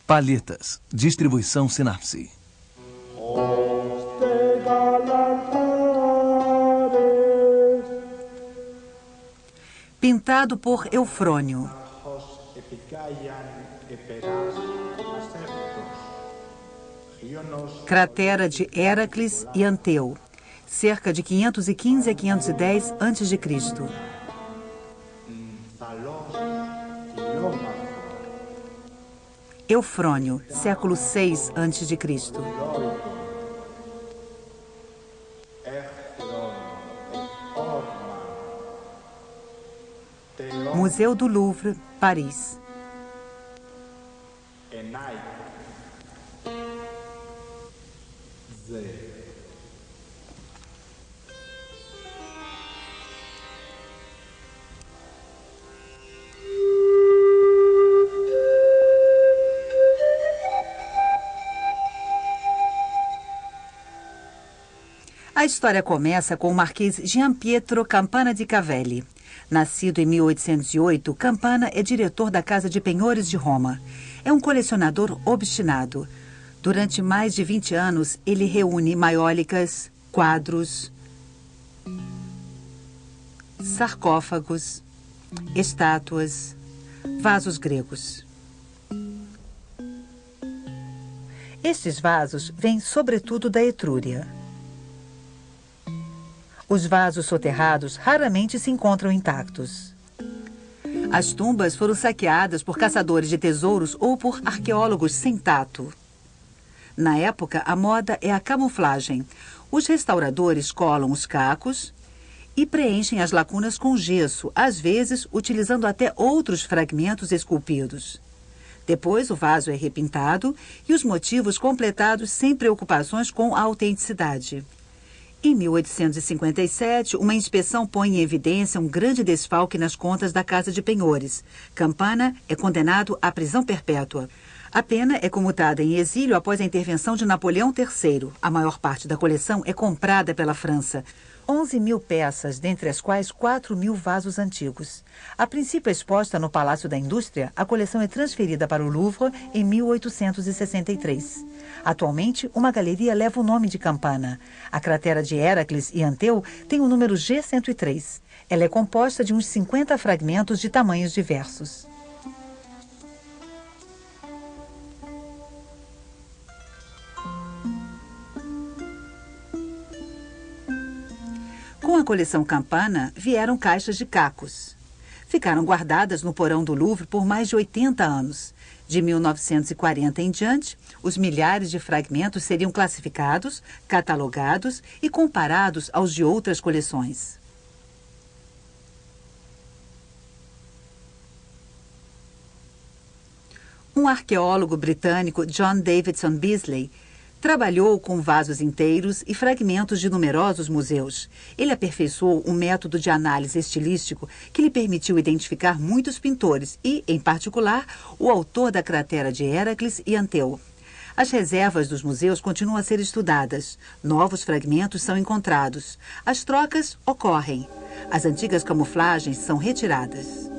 Palhetas. Distribuição Sinapse. Pintado por Eufrônio. Cratera de Héracles e Anteu, cerca de 515 a 510 a.C. Eufrônio, século 6 a.C. Museu do Louvre, Paris. A história começa com o marquês Gian Pietro Campana di Cavelli. Nascido em 1808, Campana é diretor da Casa de Penhores de Roma. É um colecionador obstinado. Durante mais de 20 anos, ele reúne maiólicas, quadros, sarcófagos, estátuas, vasos gregos. Estes vasos vêm sobretudo da Etrúria. Os vasos soterrados raramente se encontram intactos. As tumbas foram saqueadas por caçadores de tesouros ou por arqueólogos sem tato. Na época, a moda é a camuflagem. Os restauradores colam os cacos e preenchem as lacunas com gesso, às vezes utilizando até outros fragmentos esculpidos. Depois, o vaso é repintado e os motivos completados sem preocupações com a autenticidade. Em 1857, uma inspeção põe em evidência um grande desfalque nas contas da Casa de Penhores. Campana é condenado à prisão perpétua. A pena é comutada em exílio após a intervenção de Napoleão III. A maior parte da coleção é comprada pela França. 11.000 peças, dentre as quais 4.000 vasos antigos. A princípio exposta no Palácio da Indústria, a coleção é transferida para o Louvre em 1863. Atualmente, uma galeria leva o nome de Campana. A cratera de Héracles e Anteu tem o número G103. Ela é composta de uns 50 fragmentos de tamanhos diversos. Com a coleção Campana, vieram caixas de cacos. Ficaram guardadas no porão do Louvre por mais de 80 anos. De 1940 em diante, os milhares de fragmentos seriam classificados, catalogados e comparados aos de outras coleções. Um arqueólogo britânico, John Davidson Beazley, trabalhou com vasos inteiros e fragmentos de numerosos museus. Ele aperfeiçoou um método de análise estilístico que lhe permitiu identificar muitos pintores e, em particular, o autor da cratera de Héracles e Anteu. As reservas dos museus continuam a ser estudadas. Novos fragmentos são encontrados. As trocas ocorrem. As antigas camuflagens são retiradas.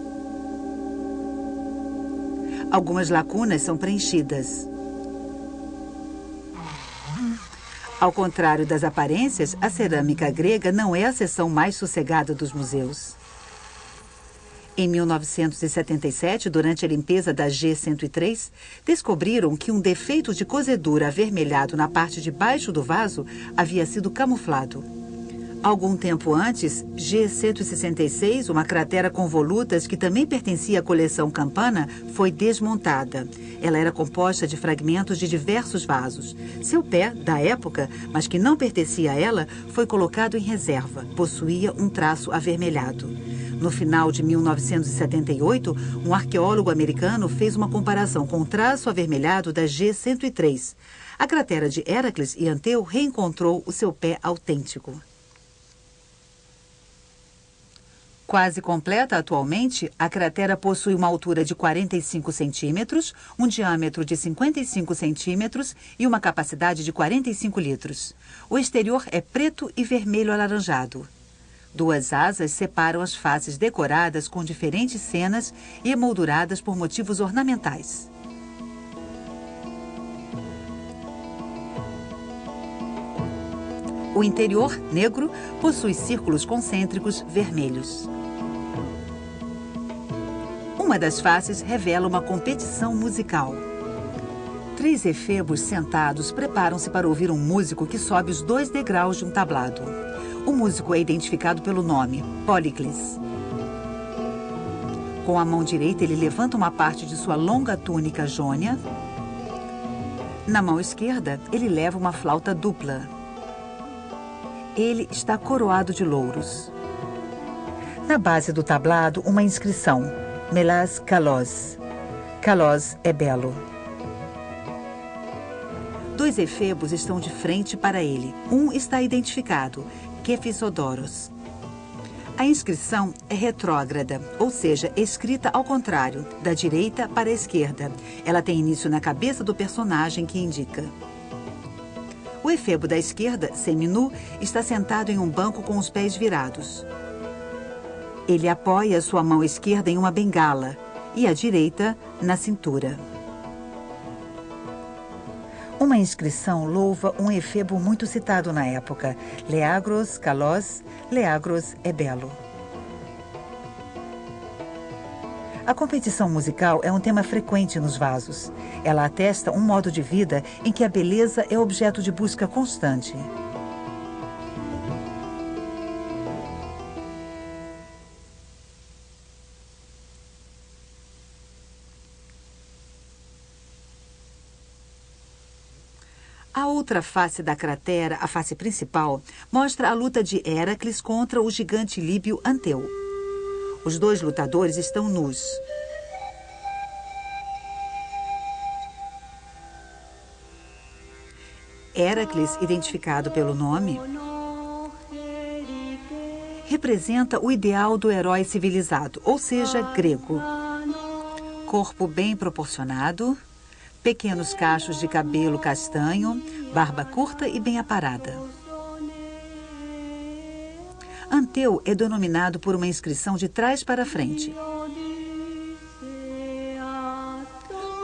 Algumas lacunas são preenchidas. Ao contrário das aparências, a cerâmica grega não é a seção mais sossegada dos museus. Em 1977, durante a limpeza da G103, descobriram que um defeito de cozedura avermelhado na parte de baixo do vaso havia sido camuflado. Algum tempo antes, G166, uma cratera com volutas que também pertencia à coleção Campana, foi desmontada. Ela era composta de fragmentos de diversos vasos. Seu pé, da época, mas que não pertencia a ela, foi colocado em reserva. Possuía um traço avermelhado. No final de 1978, um arqueólogo americano fez uma comparação com o traço avermelhado da G103. A cratera de Héracles e Anteu reencontrou o seu pé autêntico. Quase completa atualmente, a cratera possui uma altura de 45 centímetros, um diâmetro de 55 centímetros e uma capacidade de 45 litros. O exterior é preto e vermelho alaranjado. Duas asas separam as faces decoradas com diferentes cenas e emolduradas por motivos ornamentais. O interior, negro, possui círculos concêntricos vermelhos. Uma das faces revela uma competição musical. 3 efebos sentados preparam-se para ouvir um músico que sobe os 2 degraus de um tablado. O músico é identificado pelo nome, Polícles. Com a mão direita, ele levanta uma parte de sua longa túnica jônia. Na mão esquerda, ele leva uma flauta dupla. Ele está coroado de louros. Na base do tablado, uma inscrição: Melas Kalos. Kalos é belo. 2 efebos estão de frente para ele. Um está identificado, Kefisodoros. A inscrição é retrógrada, ou seja, escrita ao contrário, da direita para a esquerda. Ela tem início na cabeça do personagem que indica. O efebo da esquerda, seminu, está sentado em um banco com os pés virados. Ele apoia sua mão esquerda em uma bengala e a direita na cintura. Uma inscrição louva um efebo muito citado na época, Leagros Kalos, Leagros é belo. A competição musical é um tema frequente nos vasos. Ela atesta um modo de vida em que a beleza é objeto de busca constante. A outra face da cratera, a face principal, mostra a luta de Héracles contra o gigante líbio Anteu. Os 2 lutadores estão nus. Héracles, identificado pelo nome, representa o ideal do herói civilizado, ou seja, grego. Corpo bem proporcionado, pequenos cachos de cabelo castanho, barba curta e bem aparada. Anteu é denominado por uma inscrição de trás para frente.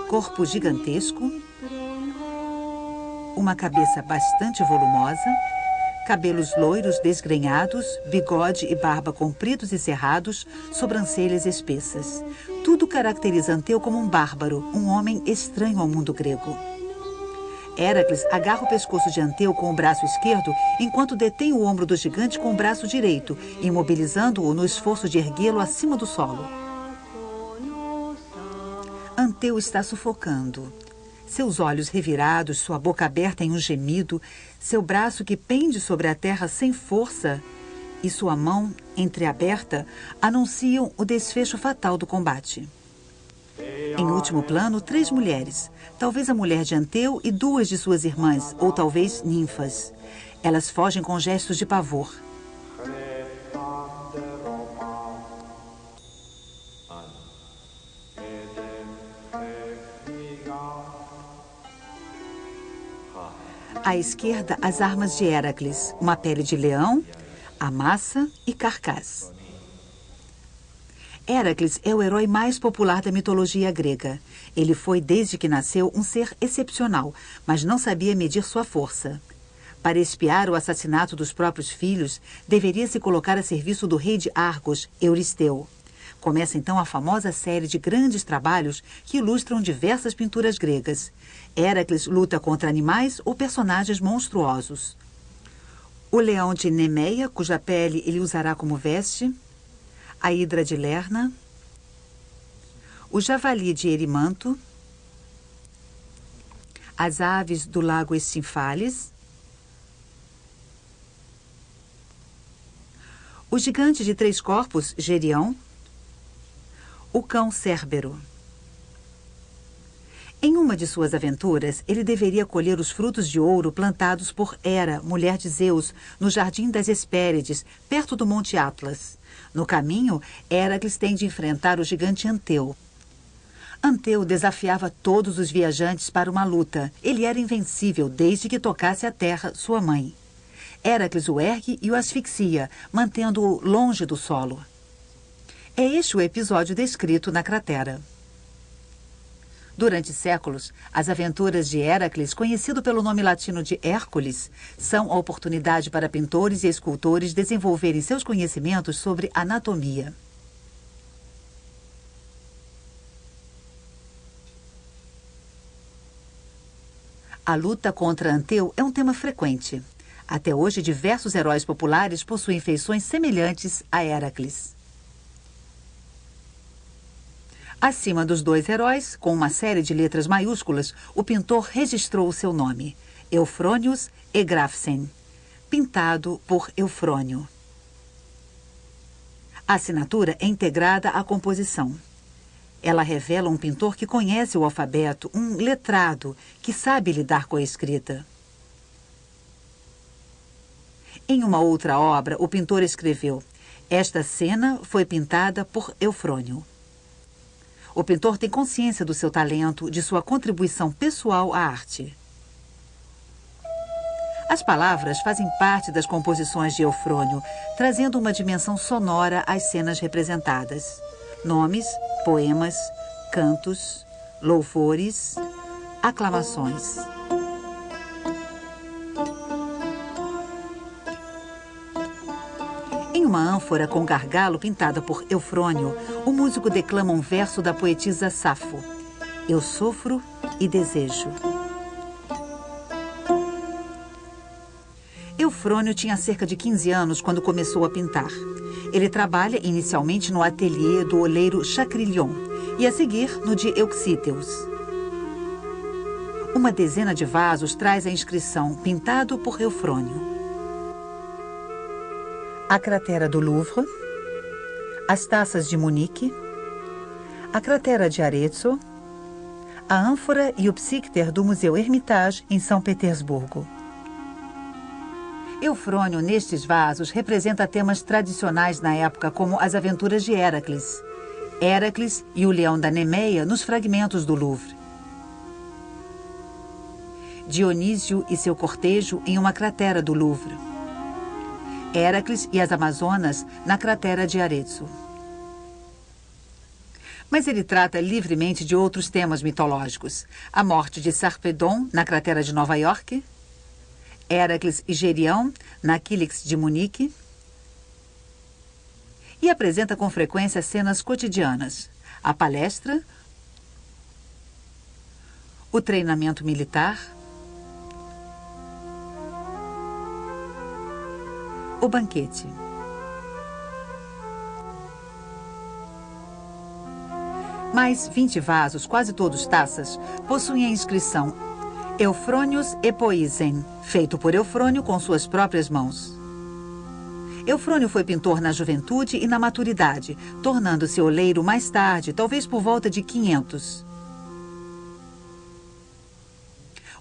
Corpo gigantesco, uma cabeça bastante volumosa, cabelos loiros desgrenhados, bigode e barba compridos e cerrados, sobrancelhas espessas. Tudo caracteriza Anteu como um bárbaro, um homem estranho ao mundo grego. Héracles agarra o pescoço de Anteu com o braço esquerdo, enquanto detém o ombro do gigante com o braço direito, imobilizando-o no esforço de erguê-lo acima do solo. Anteu está sufocando. Seus olhos revirados, sua boca aberta em um gemido, seu braço que pende sobre a terra sem força e sua mão entreaberta anunciam o desfecho fatal do combate. Em último plano, 3 mulheres, talvez a mulher de Anteu e 2 de suas irmãs, ou talvez ninfas. Elas fogem com gestos de pavor. À esquerda, as armas de Héracles, uma pele de leão, a massa e carcaz. Héracles é o herói mais popular da mitologia grega. Ele foi, desde que nasceu, um ser excepcional, mas não sabia medir sua força. Para espiar o assassinato dos próprios filhos, deveria se colocar a serviço do rei de Argos, Euristeu. Começa então a famosa série de grandes trabalhos que ilustram diversas pinturas gregas. Héracles luta contra animais ou personagens monstruosos. O leão de Nemeia, cuja pele ele usará como veste, a hidra de Lerna, o javali de Erimanto, as aves do lago Estinfales, o gigante de 3 corpos, Gerião, o cão Cérbero. Em uma de suas aventuras, ele deveria colher os frutos de ouro plantados por Hera, mulher de Zeus, no Jardim das Hespérides, perto do Monte Atlas. No caminho, Héracles tem de enfrentar o gigante Anteu. Anteu desafiava todos os viajantes para uma luta. Ele era invencível desde que tocasse a terra, sua mãe. Héracles o ergue e o asfixia, mantendo-o longe do solo. É este o episódio descrito na cratera. Durante séculos, as aventuras de Héracles, conhecido pelo nome latino de Hércules, são a oportunidade para pintores e escultores desenvolverem seus conhecimentos sobre anatomia. A luta contra Anteu é um tema frequente. Até hoje, diversos heróis populares possuem feições semelhantes a Héracles. Acima dos dois heróis, com uma série de letras maiúsculas, o pintor registrou o seu nome, Eufronius Egrafsen, pintado por Eufrônio. A assinatura é integrada à composição. Ela revela um pintor que conhece o alfabeto, um letrado que sabe lidar com a escrita. Em uma outra obra, o pintor escreveu: "Esta cena foi pintada por Eufrônio." O pintor tem consciência do seu talento, de sua contribuição pessoal à arte. As palavras fazem parte das composições de Eufrônio, trazendo uma dimensão sonora às cenas representadas. Nomes, poemas, cantos, louvores, aclamações. Em uma ânfora com gargalo pintada por Eufrônio, o músico declama um verso da poetisa Safo: "Eu sofro e desejo." Eufrônio tinha cerca de 15 anos quando começou a pintar. Ele trabalha inicialmente no ateliê do oleiro Chacrilhon e, a seguir, no de Euxíteus. Uma dezena de vasos traz a inscrição "Pintado por Eufrônio." A cratera do Louvre, as taças de Munique, a cratera de Arezzo, a ânfora e o psíquter do Museu Hermitage, em São Petersburgo. Eufrônio, nestes vasos, representa temas tradicionais na época, como as aventuras de Héracles. Héracles e o leão da Nemeia nos fragmentos do Louvre. Dionísio e seu cortejo em uma cratera do Louvre. Héracles e as Amazonas na cratera de Arezzo. Mas ele trata livremente de outros temas mitológicos. A morte de Sarpedon na cratera de Nova York, Héracles e Gerião na Aquilix de Munique, e apresenta com frequência cenas cotidianas: a palestra, o treinamento militar, o banquete. Mais 20 vasos, quase todos taças, possuem a inscrição Eufronius Epoisen, feito por Eufrônio com suas próprias mãos. Eufrônio foi pintor na juventude e na maturidade, tornando-se oleiro mais tarde, talvez por volta de 500.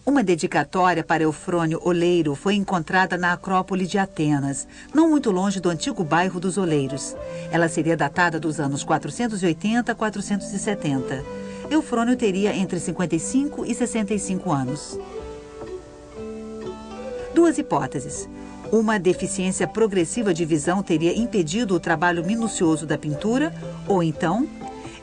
Uma dedicatória para Eufrônio Oleiro foi encontrada na Acrópole de Atenas, não muito longe do antigo bairro dos Oleiros. Ela seria datada dos anos 480 a 470. Eufrônio teria entre 55 e 65 anos. Duas hipóteses. Uma deficiência progressiva de visão teria impedido o trabalho minucioso da pintura, ou então,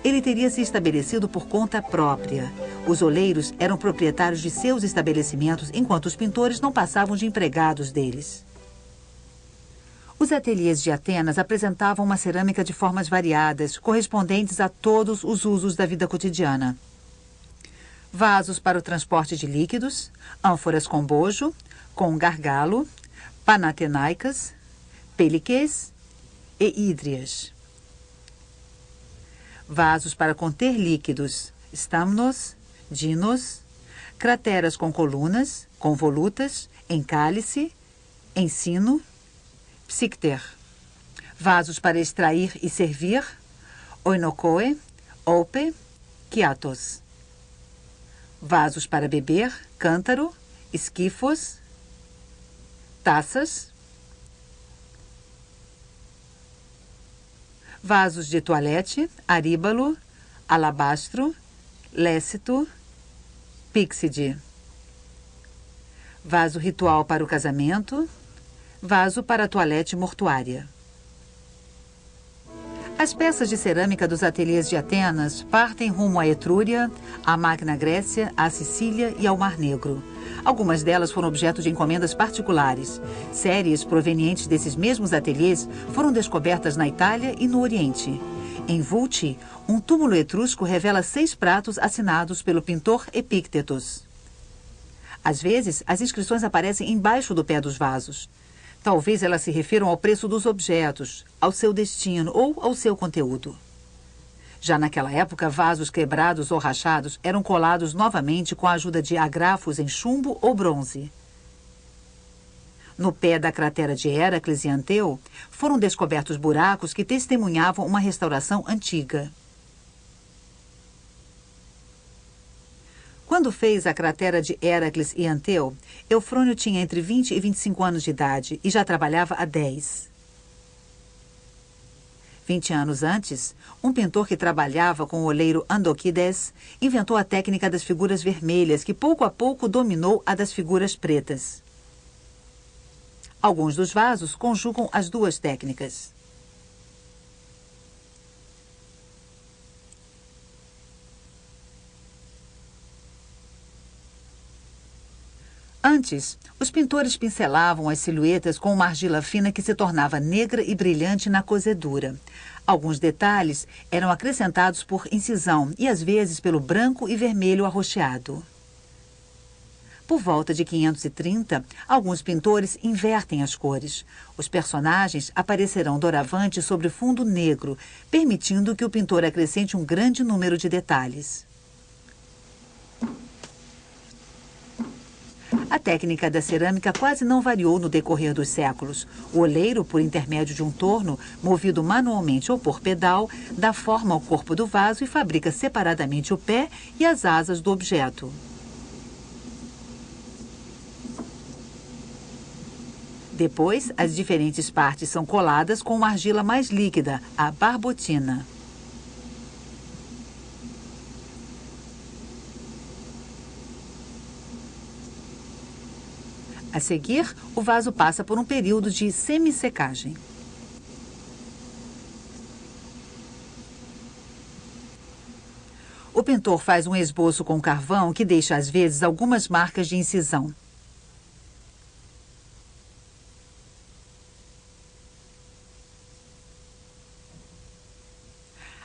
ele teria se estabelecido por conta própria. Os oleiros eram proprietários de seus estabelecimentos, enquanto os pintores não passavam de empregados deles. Os ateliês de Atenas apresentavam uma cerâmica de formas variadas, correspondentes a todos os usos da vida cotidiana. Vasos para o transporte de líquidos, ânforas com bojo, com gargalo, panatenaicas, peliquês e hídrias. Vasos para conter líquidos, stamnos, dinos, crateras com colunas, convolutas, em cálice, em sino, psíquter. Vasos para extrair e servir, oinokoe, oupe, kiatos. Vasos para beber, cântaro, esquifos, taças. Vasos de toalete, aríbalo, alabastro, lécito, píxide. Vaso ritual para o casamento, vaso para a toalete mortuária. As peças de cerâmica dos ateliês de Atenas partem rumo à Etrúria, à Magna Grécia, à Sicília e ao Mar Negro. Algumas delas foram objeto de encomendas particulares. Séries provenientes desses mesmos ateliês foram descobertas na Itália e no Oriente. Em Vulci, um túmulo etrusco revela 6 pratos assinados pelo pintor Epíctetos. Às vezes, as inscrições aparecem embaixo do pé dos vasos. Talvez elas se refiram ao preço dos objetos, ao seu destino ou ao seu conteúdo. Já naquela época, vasos quebrados ou rachados eram colados novamente com a ajuda de agrafos em chumbo ou bronze. No pé da cratera de Héracles e Anteu, foram descobertos buracos que testemunhavam uma restauração antiga. Quando fez a cratera de Héracles e Anteu, Eufrônio tinha entre 20 e 25 anos de idade e já trabalhava há 10. 20 anos antes, um pintor que trabalhava com o oleiro Andoquides inventou a técnica das figuras vermelhas, que pouco a pouco dominou a das figuras pretas. Alguns dos vasos conjugam as duas técnicas. Antes, os pintores pincelavam as silhuetas com uma argila fina que se tornava negra e brilhante na cozedura. Alguns detalhes eram acrescentados por incisão e às vezes pelo branco e vermelho arroxeado. Por volta de 530, alguns pintores invertem as cores. Os personagens aparecerão doravante sobre fundo negro, permitindo que o pintor acrescente um grande número de detalhes. A técnica da cerâmica quase não variou no decorrer dos séculos. O oleiro, por intermédio de um torno, movido manualmente ou por pedal, dá forma ao corpo do vaso e fabrica separadamente o pé e as asas do objeto. Depois, as diferentes partes são coladas com uma argila mais líquida, a barbotina. A seguir, o vaso passa por um período de semi-secagem. O pintor faz um esboço com carvão que deixa, às vezes, algumas marcas de incisão.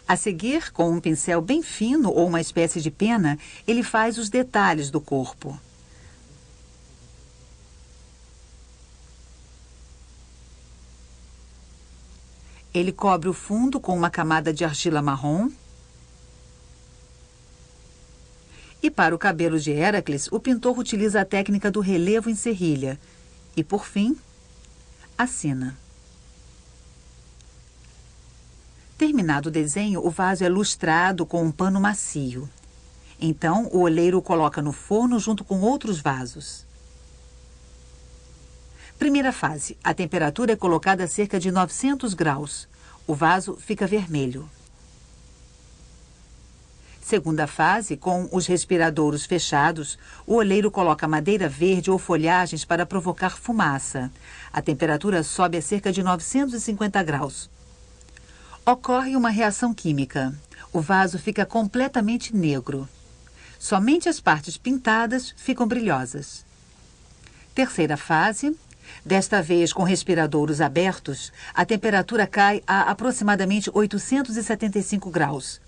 A seguir, com um pincel bem fino ou uma espécie de pena, ele faz os detalhes do corpo. Ele cobre o fundo com uma camada de argila marrom. E para o cabelo de Héracles, o pintor utiliza a técnica do relevo em serrilha. E, por fim, assina. Terminado o desenho, o vaso é lustrado com um pano macio. Então, o oleiro o coloca no forno junto com outros vasos. Primeira fase. A temperatura é colocada a cerca de 900 graus. O vaso fica vermelho. Segunda fase, com os respiradouros fechados, o oleiro coloca madeira verde ou folhagens para provocar fumaça. A temperatura sobe a cerca de 950 graus. Ocorre uma reação química. O vaso fica completamente negro. Somente as partes pintadas ficam brilhosas. Terceira fase. Desta vez, com respiradouros abertos, a temperatura cai a aproximadamente 875 graus.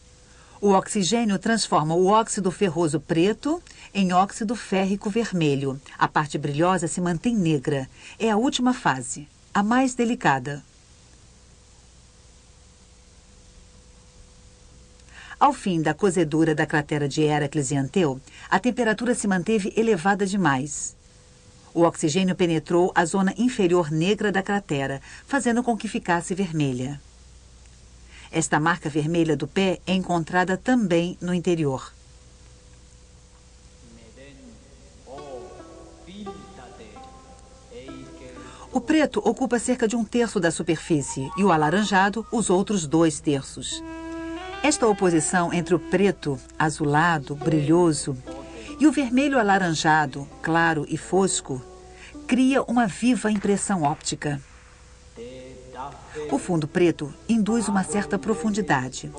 O oxigênio transforma o óxido ferroso preto em óxido férrico vermelho. A parte brilhosa se mantém negra. É a última fase, a mais delicada. Ao fim da cozedura da cratera de Héracles e Anteu, a temperatura se manteve elevada demais. O oxigênio penetrou a zona inferior negra da cratera, fazendo com que ficasse vermelha. Esta marca vermelha do pé é encontrada também no interior. O preto ocupa cerca de 1/3 da superfície e o alaranjado os outros 2/3. Esta oposição entre o preto, azulado, brilhoso, e o vermelho alaranjado, claro e fosco, cria uma viva impressão óptica. O fundo preto induz uma certa profundidade.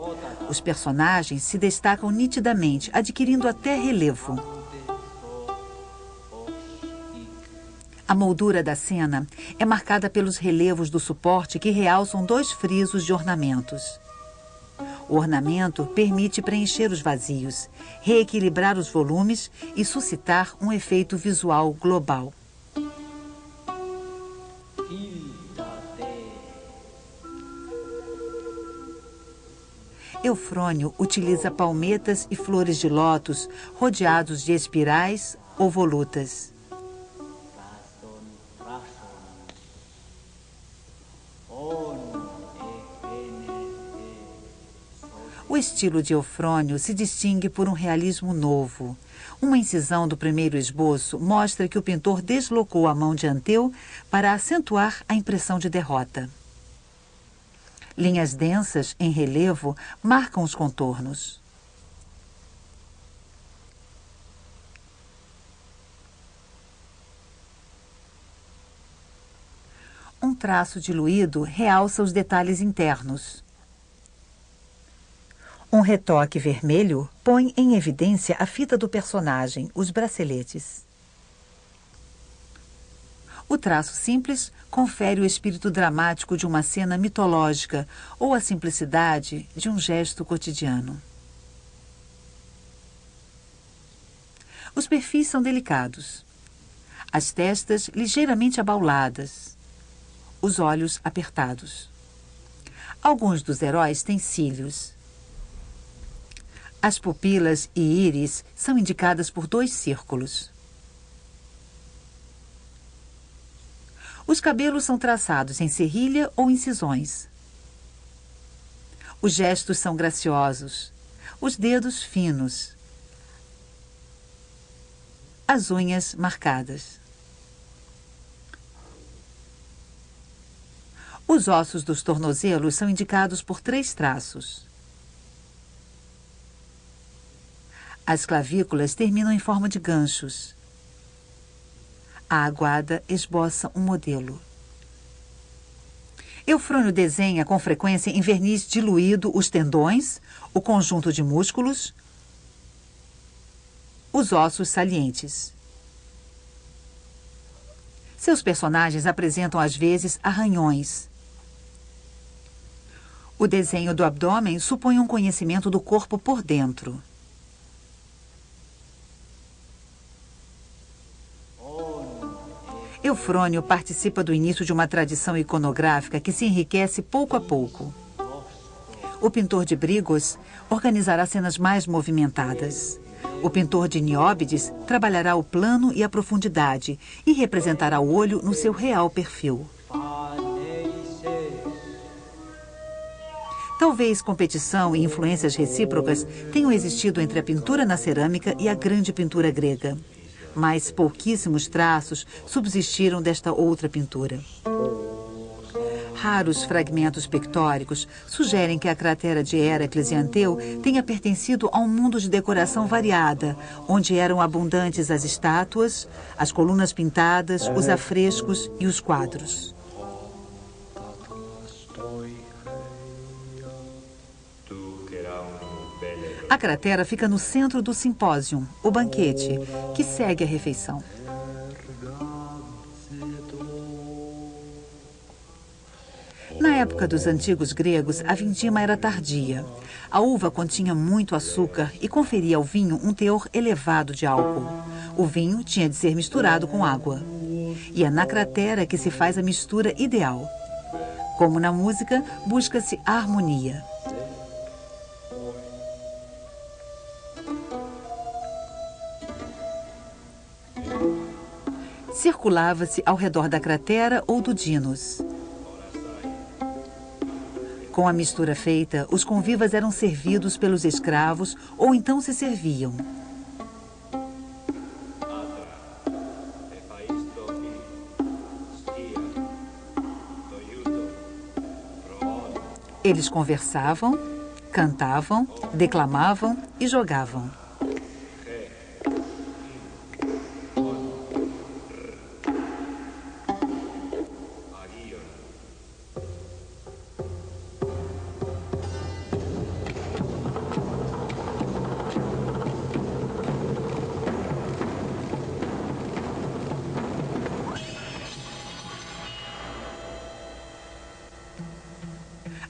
Os personagens se destacam nitidamente, adquirindo até relevo. A moldura da cena é marcada pelos relevos do suporte que realçam 2 frisos de ornamentos. O ornamento permite preencher os vazios, reequilibrar os volumes e suscitar um efeito visual global. Eufrônio utiliza palmetas e flores de lótus rodeados de espirais ou volutas. O estilo de Eufrônio se distingue por um realismo novo. Uma incisão do primeiro esboço mostra que o pintor deslocou a mão de Anteu para acentuar a impressão de derrota. Linhas densas, em relevo, marcam os contornos. Um traço diluído realça os detalhes internos. Um retoque vermelho põe em evidência a fita do personagem, os braceletes. O traço simples confere o espírito dramático de uma cena mitológica ou a simplicidade de um gesto cotidiano. Os perfis são delicados. As testas ligeiramente abauladas. Os olhos apertados. Alguns dos heróis têm cílios. As pupilas e íris são indicadas por 2 círculos. Os cabelos são traçados em serrilha ou incisões. Os gestos são graciosos, os dedos finos, as unhas marcadas. Os ossos dos tornozelos são indicados por 3 traços. As clavículas terminam em forma de ganchos. A aguada esboça um modelo. Eufrônio desenha com frequência em verniz diluído os tendões, o conjunto de músculos, os ossos salientes. Seus personagens apresentam às vezes arranhões. O desenho do abdômen supõe um conhecimento do corpo por dentro. Eufrônio participa do início de uma tradição iconográfica que se enriquece pouco a pouco. O pintor de Brigos organizará cenas mais movimentadas. O pintor de Nióbides trabalhará o plano e a profundidade e representará o olho no seu real perfil. Talvez competição e influências recíprocas tenham existido entre a pintura na cerâmica e a grande pintura grega. Mas pouquíssimos traços subsistiram desta outra pintura. Raros fragmentos pictóricos sugerem que a cratera de Héracles e Anteu tenha pertencido a um mundo de decoração variada, onde eram abundantes as estátuas, as colunas pintadas, os afrescos e os quadros. A cratera fica no centro do simpósio, o banquete, que segue a refeição. Na época dos antigos gregos, a vindima era tardia. A uva continha muito açúcar e conferia ao vinho um teor elevado de álcool. O vinho tinha de ser misturado com água. E é na cratera que se faz a mistura ideal. Como na música, busca-se a harmonia. Circulava-se ao redor da cratera ou do Dinos. Com a mistura feita, os convivas eram servidos pelos escravos ou então se serviam. Eles conversavam, cantavam, declamavam e jogavam.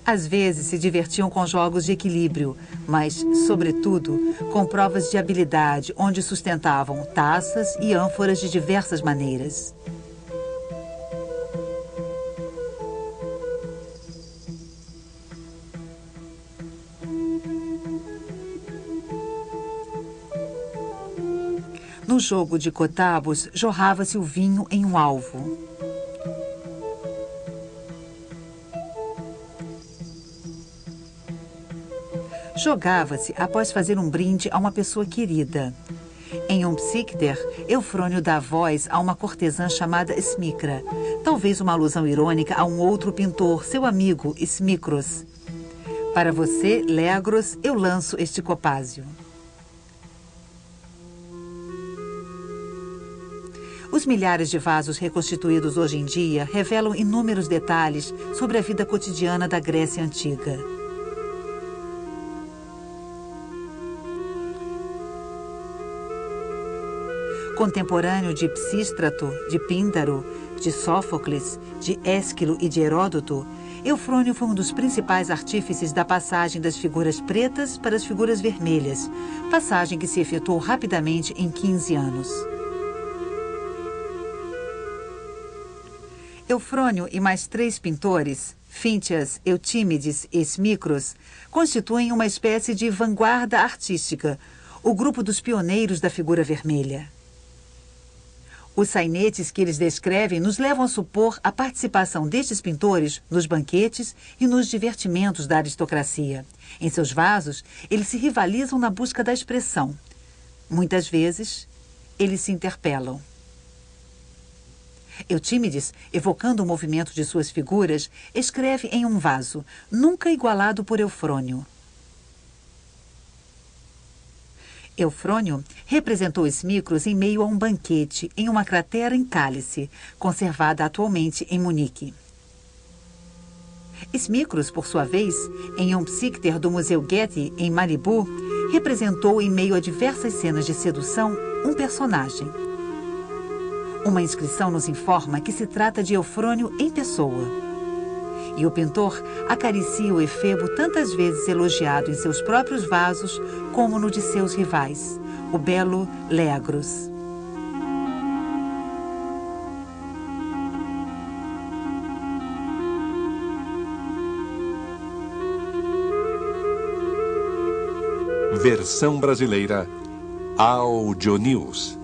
Às vezes se divertiam com jogos de equilíbrio, mas, sobretudo, com provas de habilidade, onde sustentavam taças e ânforas de diversas maneiras. No jogo de cotabos, jorrava-se o vinho em um alvo. Jogava-se após fazer um brinde a uma pessoa querida. Em um psíquiter, Eufrônio dá voz a uma cortesã chamada Smicra, talvez uma alusão irônica a um outro pintor, seu amigo Smicros. Para você, Legros, eu lanço este copázio. Os milhares de vasos reconstituídos hoje em dia revelam inúmeros detalhes sobre a vida cotidiana da Grécia Antiga. Contemporâneo de Psístrato, de Píndaro, de Sófocles, de Ésquilo e de Heródoto, Eufrônio foi um dos principais artífices da passagem das figuras pretas para as figuras vermelhas, passagem que se efetuou rapidamente em 15 anos. Eufrônio e mais 3 pintores, Fíntias, Eutímides e Smicros, constituem uma espécie de vanguarda artística, o grupo dos pioneiros da figura vermelha. Os sainetes que eles descrevem nos levam a supor a participação destes pintores nos banquetes e nos divertimentos da aristocracia. Em seus vasos, eles se rivalizam na busca da expressão. Muitas vezes, eles se interpelam. Eutímides, evocando o movimento de suas figuras, escreve em um vaso, nunca igualado por Eufrônio. Eufrônio representou Smicros em meio a um banquete, em uma cratera em cálice, conservada atualmente em Munique. Smicros, por sua vez, em um psíquiter do Museu Getty, em Malibu, representou em meio a diversas cenas de sedução um personagem. Uma inscrição nos informa que se trata de Eufrônio em pessoa. E o pintor acaricia o efebo tantas vezes elogiado em seus próprios vasos como no de seus rivais, o belo Legros. Versão brasileira Audio News.